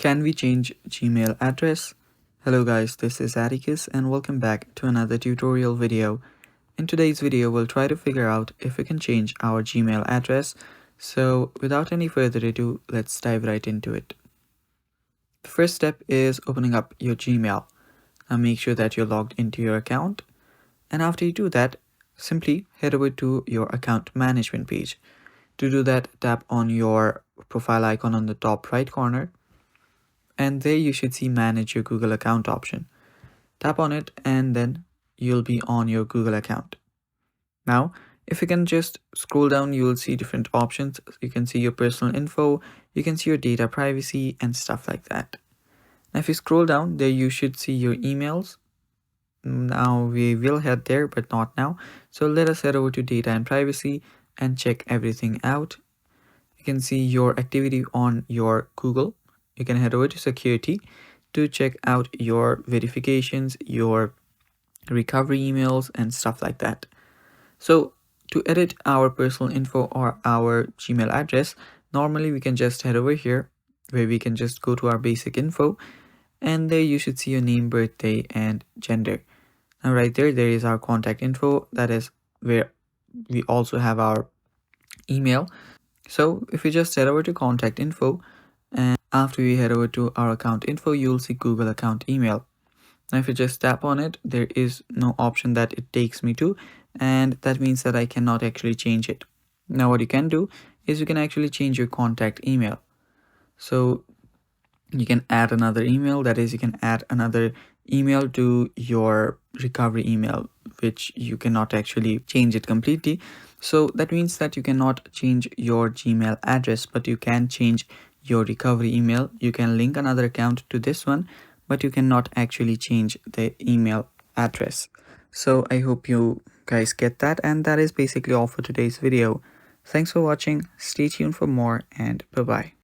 Can we change Gmail address? Hello guys, this is Atticus and welcome back to another tutorial video. In today's video, we'll try to figure out if we can change our Gmail address. So without any further ado, let's dive right into it. The first step is opening up your Gmail. Now make sure that you're logged into your account. And after you do that, simply head over to your account management page. To do that, tap on your profile icon on the top right corner. And there you should see manage your Google account option. Tap on it and then you'll be on your Google account. Now, if you can just scroll down, you will see different options. You can see your personal info, you can see your data privacy and stuff like that. Now, if you scroll down there, you should see your emails. Now we will head there, but not now. So let us head over to data and privacy and check everything out. You can see your activity on your Google. You can head over to security to check out your verifications, your recovery emails and stuff like that. So to edit our personal info or our Gmail address, normally we can just head over here where we can just go to our basic info, and there you should see your name, birthday and gender. Now right there is our contact info. That is where we also have our email. So if we just head over to contact info, and after we head over to our account info, you'll see Google account email. Now if you just tap on it, there is no option that it takes me to, and that means that I cannot actually change it. Now what you can do is you can actually change your contact email. So you can add another email, that is you can add another email to your recovery email, which you cannot actually change it completely. So that means that you cannot change your Gmail address, but you can change your recovery email. You can link another account to this one, but you cannot actually change the email address. So I hope you guys get that, and that is basically all for today's video. Thanks for watching, stay tuned for more, and bye bye.